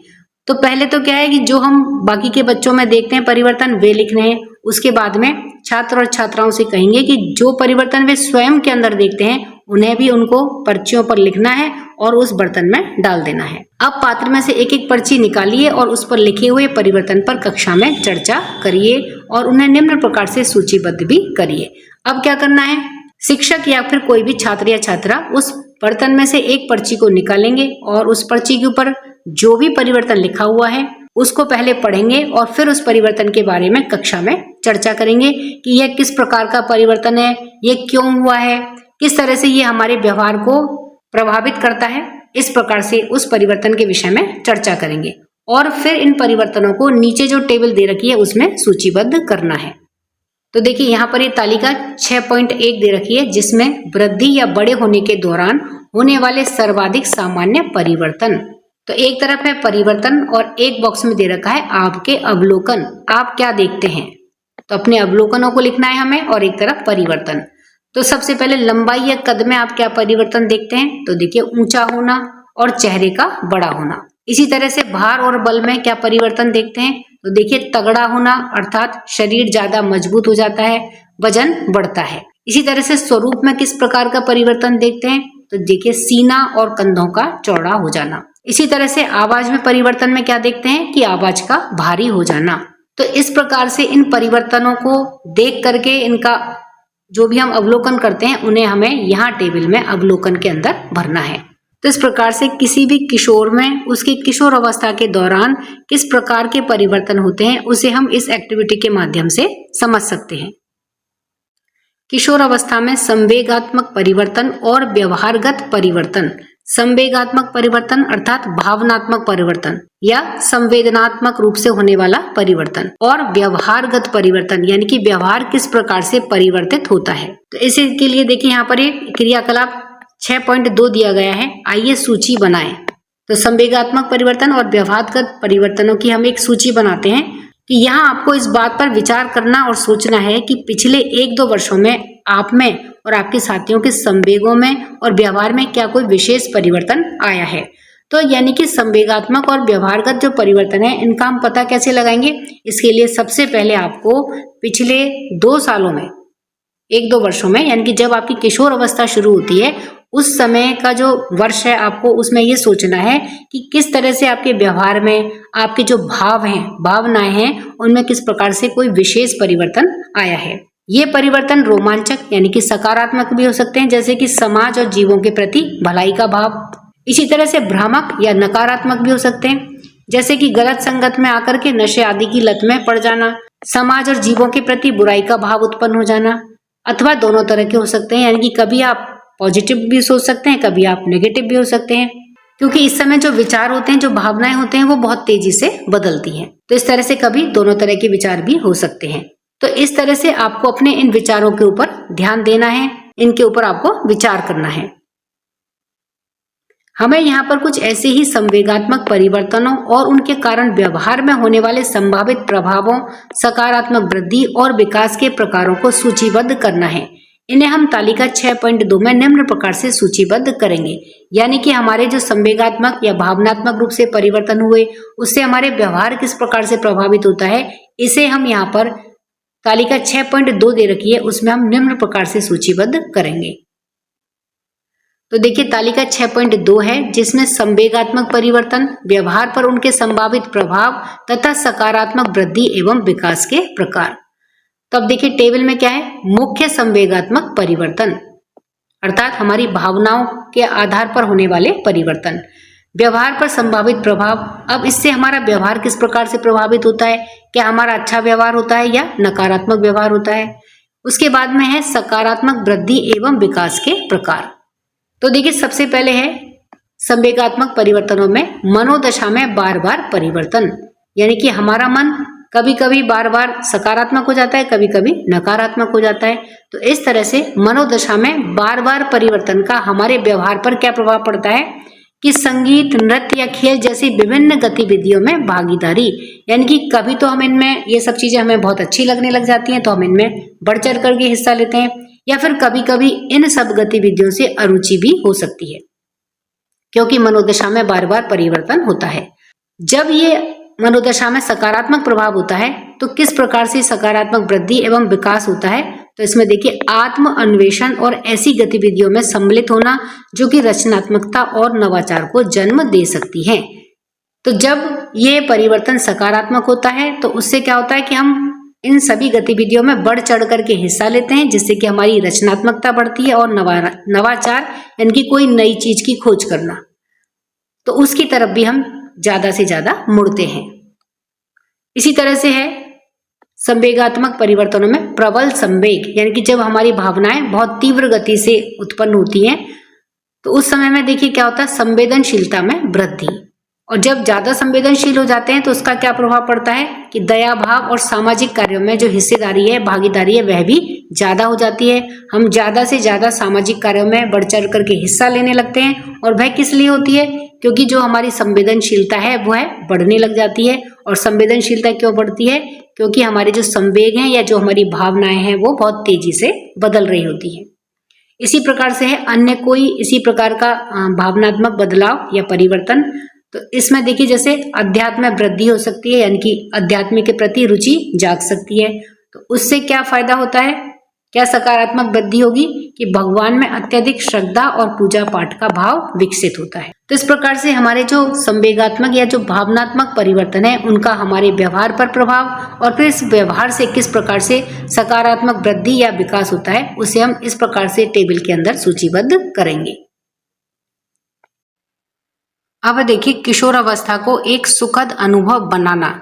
तो पहले तो क्या है कि जो हम बाकी के बच्चों में देखते हैं परिवर्तन वे लिखने हैं, उसके बाद में छात्र और छात्राओं से कहेंगे कि जो परिवर्तन वे स्वयं के अंदर देखते हैं उन्हें भी उनको पर्चियों पर लिखना है और उस बर्तन में डाल देना है। अब पात्र में से एक एक पर्ची निकालिए और उस पर लिखे हुए परिवर्तन पर कक्षा में चर्चा करिए और उन्हें निम्न प्रकार से सूचीबद्ध भी करिए। अब क्या करना है, शिक्षक या फिर कोई भी छात्र या छात्रा उस बर्तन में से एक पर्ची को निकालेंगे और उस पर्ची के ऊपर जो भी परिवर्तन लिखा हुआ है उसको पहले पढ़ेंगे और फिर उस परिवर्तन के बारे में कक्षा में चर्चा करेंगे कि यह किस प्रकार का परिवर्तन है, ये क्यों हुआ है, किस तरह से ये हमारे व्यवहार को प्रभावित करता है। इस प्रकार से उस परिवर्तन के विषय में चर्चा करेंगे और फिर इन परिवर्तनों को नीचे जो टेबल दे रखी है उसमें सूचीबद्ध करना है। तो देखिए यहाँ पर ये तालिका 6.1 दे रखी है जिसमें वृद्धि या बड़े होने के दौरान होने वाले सर्वाधिक सामान्य परिवर्तन। तो एक तरफ है परिवर्तन और एक बॉक्स में दे रखा है आपके अवलोकन, आप क्या देखते हैं। तो अपने अवलोकनों को लिखना है हमें और एक तरफ परिवर्तन। तो सबसे पहले लंबाई या कद में आप क्या परिवर्तन देखते हैं। तो देखिए ऊंचा होना और चेहरे का बड़ा होना। इसी तरह से भार और बल में क्या परिवर्तन देखते हैं। तो देखिए तगड़ा होना अर्थात शरीर ज्यादा मजबूत हो जाता है, वजन बढ़ता है। इसी तरह से स्वरूप में किस प्रकार का परिवर्तन देखते हैं। तो देखिए सीना और कंधों का चौड़ा हो जाना। इसी तरह से आवाज में परिवर्तन में क्या देखते हैं कि आवाज का भारी हो जाना। तो इस प्रकार से इन परिवर्तनों को देख करके इनका जो भी हम अवलोकन करते हैं उन्हें हमें यहाँ टेबल में अवलोकन के अंदर भरना है। तो इस प्रकार से किसी भी किशोर में उसकी किशोर अवस्था के दौरान किस प्रकार के परिवर्तन होते हैं उसे हम इस एक्टिविटी के माध्यम से समझ सकते हैं। किशोर अवस्था में संवेगात्मक परिवर्तन और व्यवहारगत परिवर्तन। संवेगात्मक परिवर्तन अर्थात भावनात्मक परिवर्तन या संवेदनात्मक रूप से होने वाला परिवर्तन और व्यवहारगत परिवर्तन यानी कि व्यवहार किस प्रकार से परिवर्तित होता है। तो इसी के लिए देखिए यहाँ पर एक क्रियाकलाप 6.2 दिया गया है, आइए सूची बनाएं। तो संवेगात्मक परिवर्तन और व्यवहारगत परिवर्तनों की हम एक सूची बनाते हैं कि यहाँ आपको इस बात पर विचार करना और सोचना है कि पिछले 1-2 वर्षों में आप में और आपके साथियों के संवेगों में और व्यवहार में क्या कोई विशेष परिवर्तन आया है। तो यानी कि संवेगात्मक और व्यवहारगत जो परिवर्तन है इनका हम पता कैसे लगाएंगे। इसके लिए सबसे पहले आपको पिछले 2 सालों में 1-2 वर्षों में यानी कि जब आपकी किशोर अवस्था शुरू होती है उस समय का जो वर्ष है आपको उसमें ये सोचना है कि किस तरह से आपके व्यवहार में आपके जो भाव हैं भावनाएं हैं उनमें किस प्रकार से कोई विशेष परिवर्तन आया है। ये परिवर्तन रोमांचक यानी कि सकारात्मक भी हो सकते हैं जैसे कि समाज और जीवों के प्रति भलाई का भाव। इसी तरह से भ्रामक या नकारात्मक भी हो सकते हैं जैसे कि गलत संगत में आकर के नशे आदि की लत में पड़ जाना, समाज और जीवों के प्रति बुराई का भाव उत्पन्न हो जाना, अथवा दोनों तरह के हो सकते हैं यानी कि कभी आप पॉजिटिव भी सोच सकते हैं कभी आप नेगेटिव भी हो सकते हैं क्योंकि इस समय जो विचार होते हैं जो भावनाएं होते हैं वो बहुत तेजी से बदलती हैं। तो इस तरह से कभी दोनों तरह के विचार भी हो सकते हैं। तो इस तरह से आपको अपने इन विचारों के ऊपर ध्यान देना है, इनके ऊपर आपको विचार करना है। हमें यहाँ पर कुछ ऐसे ही संवेगात्मक परिवर्तनों और उनके कारण व्यवहार में होने वाले संभावित प्रभावों, सकारात्मक वृद्धि और विकास के प्रकारों को सूचीबद्ध करना है। इन्हें हम तालिका 6.2 में निम्न प्रकार से सूचीबद्ध करेंगे यानी कि हमारे जो संवेगात्मक या भावनात्मक रूप से परिवर्तन हुए उससे हमारे व्यवहार किस प्रकार से प्रभावित होता है, इसे हम यहाँ पर तालिका 6.2 दे रखी है उसमें हम निम्न प्रकार से सूचीबद्ध करेंगे। तो देखिए तालिका 6.2 है जिसमें संवेगात्मक परिवर्तन, व्यवहार पर उनके संभावित प्रभाव तथा सकारात्मक वृद्धि एवं विकास के प्रकार। तो अब देखिए टेबल में क्या है, मुख्य संवेगात्मक परिवर्तन अर्थात हमारी भावनाओं के आधार पर होने वाले परिवर्तन, व्यवहार पर संभावित प्रभाव। अब इससे हमारा व्यवहार किस प्रकार से प्रभावित होता है, क्या हमारा अच्छा व्यवहार होता है या नकारात्मक व्यवहार होता है। उसके बाद में है सकारात्मक वृद्धि एवं विकास के प्रकार। तो देखिए सबसे पहले है संवेगात्मक परिवर्तनों में मनोदशा में बार बार परिवर्तन यानी कि हमारा मन कभी कभी बार बार सकारात्मक हो जाता है कभी कभी नकारात्मक हो जाता है। तो इस तरह से मनोदशा में बार बार परिवर्तन का हमारे व्यवहार पर क्या प्रभाव पड़ता है कि संगीत, नृत्य या खेल जैसी विभिन्न गतिविधियों में भागीदारी यानी कि कभी तो हम इनमें ये सब चीजें हमें बहुत अच्छी लगने लग जाती हैं तो हम इनमें बढ़ चढ़ करके हिस्सा लेते हैं या फिर कभी कभी इन सब गतिविधियों से अरुचि भी हो सकती है क्योंकि मनोदशा में बार बार परिवर्तन होता है। जब ये मनोदशा में सकारात्मक प्रभाव होता है तो किस प्रकार से सकारात्मक वृद्धि एवं विकास होता है। तो इसमें देखिए आत्म अन्वेषण और ऐसी गतिविधियों में सम्मिलित होना जो कि रचनात्मकता और नवाचार को जन्म दे सकती है। तो जब ये परिवर्तन सकारात्मक होता है तो उससे क्या होता है कि हम इन सभी गतिविधियों में बढ़ चढ़ करके हिस्सा लेते हैं जिससे कि हमारी रचनात्मकता बढ़ती है और नवाचार यानी कि कोई नई चीज की खोज करना तो उसकी तरफ भी हम ज्यादा से ज्यादा मुड़ते हैं। इसी तरह से है संवेगात्मक परिवर्तनों में प्रबल संवेग यानी कि जब हमारी भावनाएं बहुत तीव्र गति से उत्पन्न होती हैं तो उस समय में देखिए क्या होता है, संवेदनशीलता में वृद्धि। और जब ज्यादा संवेदनशील हो जाते हैं तो उसका क्या प्रभाव पड़ता है कि दया भाव और सामाजिक कार्यों में जो हिस्सेदारी है, भागीदारी है, वह भी ज्यादा हो जाती है। हम ज्यादा से ज्यादा सामाजिक कार्यों में बढ़ चढ़ करके हिस्सा लेने लगते हैं। और वह किस लिए होती है? क्योंकि जो हमारी संवेदनशीलता है वह बढ़ने लग जाती है। और संवेदनशीलता क्यों बढ़ती है? क्योंकि हमारे जो संवेग हैं या जो हमारी भावनाएं हैं वो बहुत तेजी से बदल रही होती है। इसी प्रकार से है अन्य कोई इसी प्रकार का भावनात्मक बदलाव या परिवर्तन। तो इसमें देखिए जैसे अध्यात्म में वृद्धि हो सकती है, यानी कि अध्यात्म के प्रति रुचि जाग सकती है। तो उससे क्या फायदा होता है, क्या सकारात्मक वृद्धि होगी कि भगवान में अत्यधिक श्रद्धा और पूजा पाठ का भाव विकसित होता है। तो इस प्रकार से हमारे जो संवेगात्मक या जो भावनात्मक परिवर्तन है उनका हमारे व्यवहार पर प्रभाव, और फिर इस व्यवहार से किस प्रकार से सकारात्मक वृद्धि या विकास होता है उसे हम इस प्रकार से टेबल के अंदर सूचीबद्ध करेंगे। अब देखिए किशोर अवस्था को एक सुखद अनुभव बनाना,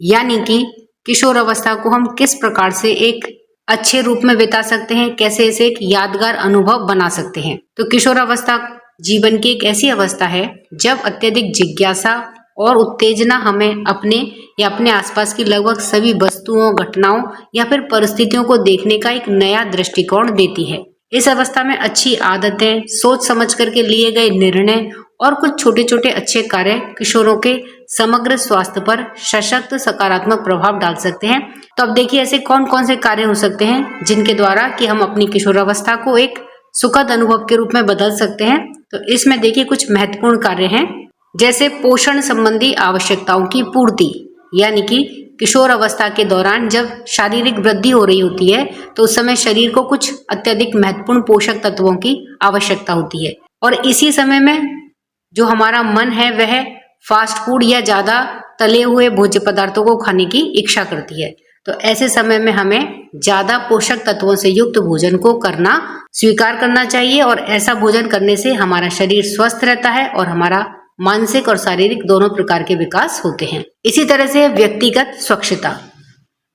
यानी कि किशोर अवस्था को हम किस प्रकार से एक अच्छे रूप में बिता सकते हैं, कैसे इसे एक यादगार अनुभव बना सकते हैं। तो किशोर अवस्था जीवन की एक ऐसी अवस्था है जब अत्यधिक जिज्ञासा और उत्तेजना हमें अपने या अपने आसपास की लगभग सभी वस्तुओं, घटनाओं या फिर परिस्थितियों को देखने का एक नया दृष्टिकोण देती है। इस अवस्था में अच्छी आदतें, सोच समझ करके लिए गए निर्णय और कुछ छोटे छोटे अच्छे कार्य किशोरों के समग्र स्वास्थ्य पर सशक्त सकारात्मक प्रभाव डाल सकते हैं। तो अब देखिए ऐसे कौन कौन से कार्य हो सकते हैं जिनके द्वारा कि हम अपनी किशोरावस्था को एक सुखद अनुभव के रूप में बदल सकते हैं। तो इसमें देखिए कुछ महत्वपूर्ण कार्य हैं, जैसे पोषण संबंधी आवश्यकताओं की पूर्ति, यानी कि किशोर अवस्था के दौरान जब शारीरिक वृद्धि हो रही होती है तो उस समय शरीर को कुछ अत्यधिक महत्वपूर्ण पोषक तत्वों की आवश्यकता होती है। और इसी समय में जो हमारा मन है वह फास्ट फूड या ज्यादा तले हुए भोज्य पदार्थों को खाने की इच्छा करती है। तो ऐसे समय में हमें ज्यादा पोषक तत्वों से युक्त भोजन को करना स्वीकार करना चाहिए, और ऐसा भोजन करने से हमारा शरीर स्वस्थ रहता है और हमारा मानसिक और शारीरिक दोनों प्रकार के विकास होते हैं। इसी तरह से व्यक्तिगत स्वच्छता,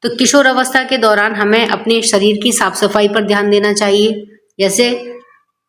तो किशोर अवस्था के दौरान हमें अपने शरीर की साफ सफाई पर ध्यान देना चाहिए, जैसे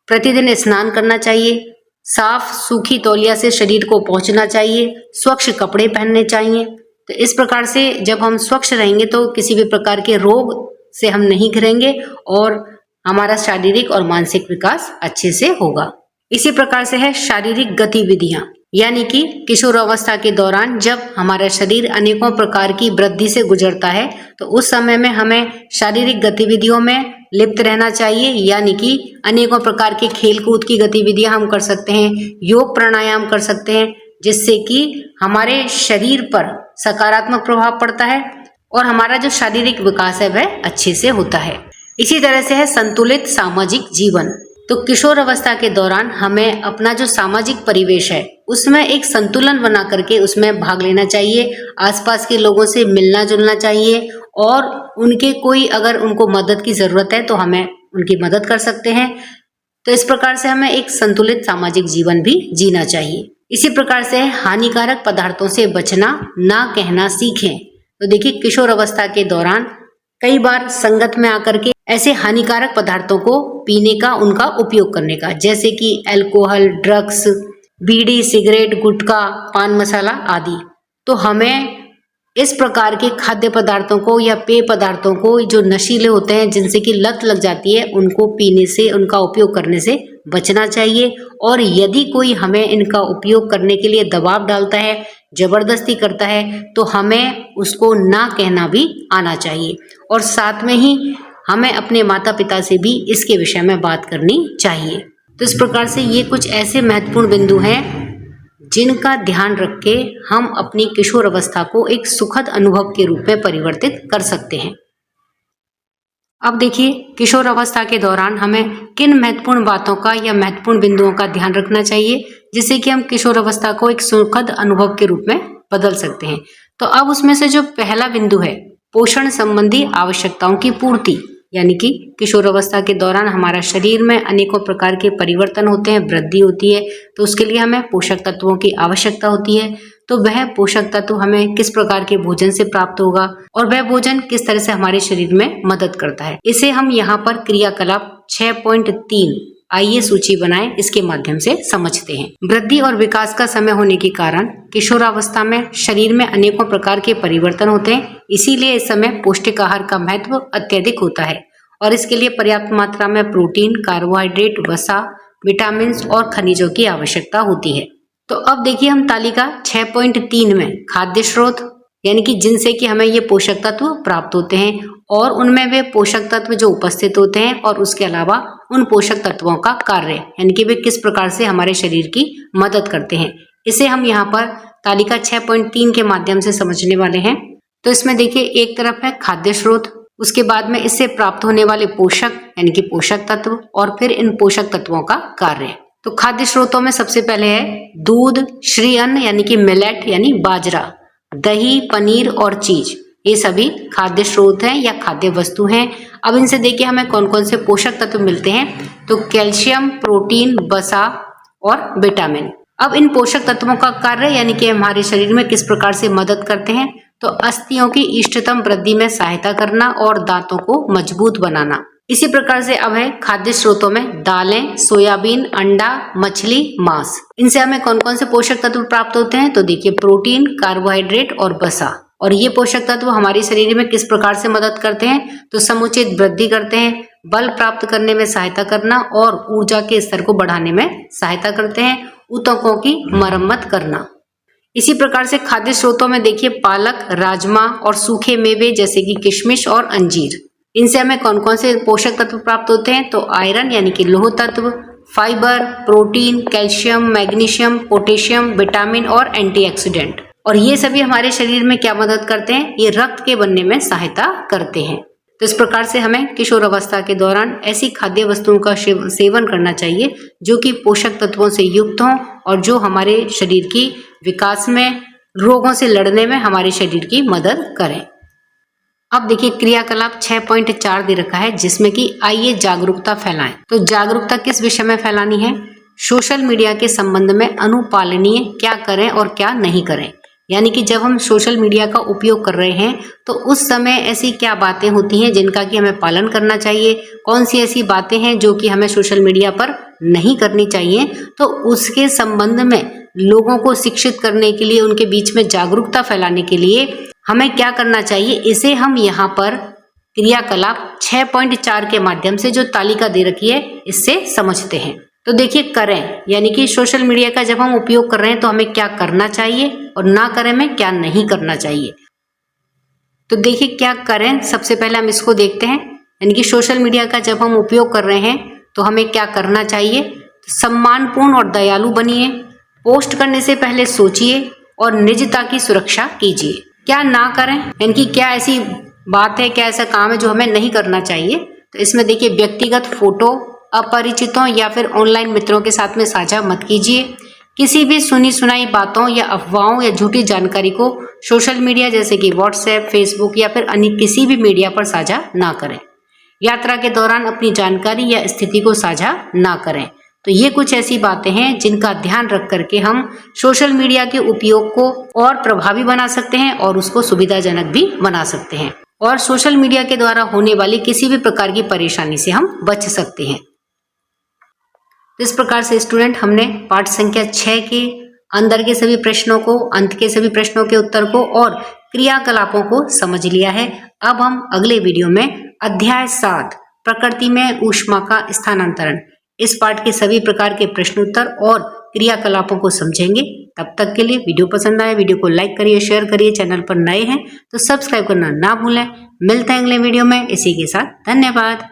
प्रतिदिन स्नान करना चाहिए, साफ सूखी तौलिया से शरीर को पोंछना चाहिए, स्वच्छ कपड़े पहनने चाहिए। तो इस प्रकार से जब हम स्वच्छ रहेंगे तो किसी भी प्रकार के रोग से हम नहीं घिरेंगे और हमारा शारीरिक और मानसिक विकास अच्छे से होगा। इसी प्रकार से है शारीरिक गतिविधियां, यानी कि किशोर अवस्था के दौरान जब हमारा शरीर अनेकों प्रकार की वृद्धि से गुजरता है तो उस समय में हमें शारीरिक गतिविधियों में लिप्त रहना चाहिए, यानी कि अनेकों प्रकार के खेल कूद की गतिविधियां हम कर सकते हैं, योग प्राणायाम कर सकते हैं, जिससे कि हमारे शरीर पर सकारात्मक प्रभाव पड़ता है और हमारा जो शारीरिक विकास है वह अच्छे से होता है। इसी तरह से है संतुलित सामाजिक जीवन, तो किशोर अवस्था के दौरान हमें अपना जो सामाजिक परिवेश है उसमें एक संतुलन बना करके उसमें भाग लेना चाहिए, आसपास के लोगों से मिलना जुलना चाहिए और उनके कोई अगर उनको मदद की जरूरत है तो हमें उनकी मदद कर सकते हैं। तो इस प्रकार से हमें एक संतुलित सामाजिक जीवन भी जीना चाहिए। इसी प्रकार से हानिकारक पदार्थों से बचना ना कहना सीखें, तो देखिए किशोर अवस्था के दौरान कई बार संगत में आकर के ऐसे हानिकारक पदार्थों को पीने का, उनका उपयोग करने का, जैसे कि अल्कोहल, ड्रग्स, बीड़ी, सिगरेट, गुटखा, पान मसाला आदि। तो हमें इस प्रकार के खाद्य पदार्थों को या पेय पदार्थों को जो नशीले होते हैं जिनसे कि लत लग जाती है उनको पीने से, उनका उपयोग करने से बचना चाहिए। और यदि कोई हमें इनका उपयोग करने के लिए दबाव डालता है, जबरदस्ती करता है, तो हमें उसको ना कहना भी आना चाहिए और साथ में ही हमें अपने माता पिता से भी इसके विषय में बात करनी चाहिए। तो इस प्रकार से ये कुछ ऐसे महत्वपूर्ण बिंदु हैं जिनका ध्यान रख के हम अपनी किशोर अवस्था को एक सुखद अनुभव के रूप में परिवर्तित कर सकते हैं। अब देखिए किशोर अवस्था के दौरान हमें किन महत्वपूर्ण बातों का या महत्वपूर्ण बिंदुओं का ध्यान रखना चाहिए जिससे कि हम किशोर अवस्था को एक सुखद अनुभव के रूप में बदल सकते हैं। तो अब उसमें से जो पहला बिंदु है पोषण संबंधी आवश्यकताओं की पूर्ति, यानी कि किशोर अवस्था के दौरान हमारा शरीर में अनेकों प्रकार के परिवर्तन होते हैं, वृद्धि होती है, तो उसके लिए हमें पोषक तत्वों की आवश्यकता होती है। तो वह पोषक तत्व हमें किस प्रकार के भोजन से प्राप्त होगा और वह भोजन किस तरह से हमारे शरीर में मदद करता है, इसे हम यहाँ पर क्रियाकलाप 6.3 आइए सूची बनाएं, इसके माध्यम से समझते हैं। वृद्धि और विकास का समय होने के कारण किशोरावस्था में शरीर में अनेकों प्रकार के परिवर्तन होते हैं। इसीलिए इस समय पौष्टिक आहार का महत्व अत्यधिक होता है और इसके लिए पर्याप्त मात्रा में प्रोटीन, कार्बोहाइड्रेट, वसा, विटामिन और खनिजों की आवश्यकता होती है। तो अब देखिए हम तालिका 6.3 में खाद्य स्रोत यानी कि जिनसे कि हमें ये पोषक तत्व प्राप्त होते हैं और उनमें वे पोषक तत्व जो उपस्थित होते हैं और उसके अलावा उन पोषक तत्वों का कार्य यानी कि वे किस प्रकार से हमारे शरीर की मदद करते हैं, इसे हम यहाँ पर तालिका 6.3 के माध्यम से समझने वाले हैं। तो इसमें देखिए एक तरफ है खाद्य स्रोत, उसके बाद में इससे प्राप्त होने वाले पोषक यानी कि पोषक तत्व और फिर इन पोषक तत्वों का कार्य। तो खाद्य स्रोतों में सबसे पहले है दूध, श्री अन्न यानी कि मिलेट यानी बाजरा, दही, पनीर और चीज, ये सभी खाद्य स्रोत हैं या खाद्य वस्तु हैं। अब इनसे देखिए हमें कौन कौन से पोषक तत्व मिलते हैं, तो कैल्शियम, प्रोटीन, वसा और विटामिन। अब इन पोषक तत्वों का कार्य यानी कि हमारे शरीर में किस प्रकार से मदद करते हैं, तो अस्थियों की इष्टतम वृद्धि में सहायता करना और दांतों को मजबूत बनाना। इसी प्रकार से अब है खाद्य स्रोतों में दालें, सोयाबीन, अंडा, मछली, मांस। इनसे हमें कौन कौन से पोषक तत्व प्राप्त होते हैं, तो देखिए प्रोटीन, कार्बोहाइड्रेट और वसा। और ये पोषक तत्व हमारे शरीर में किस प्रकार से मदद करते हैं, तो समुचित वृद्धि करते हैं, बल प्राप्त करने में सहायता करना और ऊर्जा के स्तर को बढ़ाने में सहायता करते हैं, ऊतकों की मरम्मत करना। इसी प्रकार से खाद्य स्रोतों में देखिए पालक, राजमा और सूखे मेवे जैसे कि किशमिश और अंजीर। इनसे हमें कौन कौन से पोषक तत्व प्राप्त होते हैं, तो आयरन यानी कि लौह तत्व, fibre, protein, calcium, magnesium, potassium, vitamin और एंटीऑक्सीडेंट। और ये सभी हमारे शरीर में क्या मदद करते हैं, ये रक्त के बनने में सहायता करते हैं। तो इस प्रकार से हमें किशोर अवस्था के दौरान ऐसी खाद्य वस्तुओं का सेवन करना चाहिए जो कि पोषक तत्वों से युक्त हों और जो हमारे शरीर की विकास में, रोगों से लड़ने में हमारे शरीर की मदद करें। अब देखिए क्रियाकलाप 6.4 दे रखा है जिसमें कि आइए जागरूकता फैलाएं। तो जागरूकता किस विषय में फैलानी है, सोशल मीडिया के संबंध में अनुपालनीय क्या करें और क्या नहीं करें। यानी कि जब हम सोशल मीडिया का उपयोग कर रहे हैं तो उस समय ऐसी क्या बातें होती हैं जिनका कि हमें पालन करना चाहिए, कौन सी ऐसी बातें हैं जो कि हमें सोशल मीडिया पर नहीं करनी चाहिए। तो उसके संबंध में लोगों को शिक्षित करने के लिए, उनके बीच में जागरूकता फैलाने के लिए हमें क्या करना चाहिए, इसे हम यहाँ पर क्रियाकलाप 6.4 के माध्यम से जो तालिका दे रखी है इससे समझते हैं। तो देखिए करें यानी कि सोशल मीडिया का जब हम उपयोग कर रहे हैं तो हमें क्या करना चाहिए और ना करें में क्या नहीं करना चाहिए। तो देखिए क्या करें, सबसे पहले हम इसको देखते हैं। यानी कि सोशल मीडिया का जब हम उपयोग कर रहे हैं तो हमें क्या करना चाहिए, सम्मानपूर्ण और दयालु बनिए, पोस्ट करने से पहले सोचिए और निजता की सुरक्षा कीजिए। क्या ना करें यानी कि क्या ऐसी बात है, क्या ऐसा काम है जो हमें नहीं करना चाहिए। तो इसमें देखिए व्यक्तिगत फोटो अपरिचितों या फिर ऑनलाइन मित्रों के साथ में साझा मत कीजिए। किसी भी सुनी सुनाई बातों या अफवाहों या झूठी जानकारी को सोशल मीडिया जैसे कि व्हाट्सएप, फेसबुक या फिर अन्य किसी भी मीडिया पर साझा ना करें। यात्रा के दौरान अपनी जानकारी या स्थिति को साझा ना करें। तो ये कुछ ऐसी बातें हैं जिनका ध्यान रख करके हम सोशल मीडिया के उपयोग को और प्रभावी बना सकते हैं और उसको सुविधाजनक भी बना सकते हैं और सोशल मीडिया के द्वारा होने वाली किसी भी प्रकार की परेशानी से हम बच सकते हैं। इस प्रकार से स्टूडेंट हमने पाठ संख्या 6 के अंदर के सभी प्रश्नों को, अंत के सभी प्रश्नों के उत्तर को और क्रियाकलापों को समझ लिया है। अब हम अगले वीडियो में अध्याय 7 प्रकृति में ऊष्मा का स्थानांतरण, इस पाठ के सभी प्रकार के प्रश्न उत्तर और क्रियाकलापों को समझेंगे। तब तक के लिए वीडियो पसंद आए वीडियो को लाइक करिए, शेयर करिए, चैनल पर नए हैं तो सब्सक्राइब करना ना भूलें। मिलते हैं अगले वीडियो में, इसी के साथ धन्यवाद।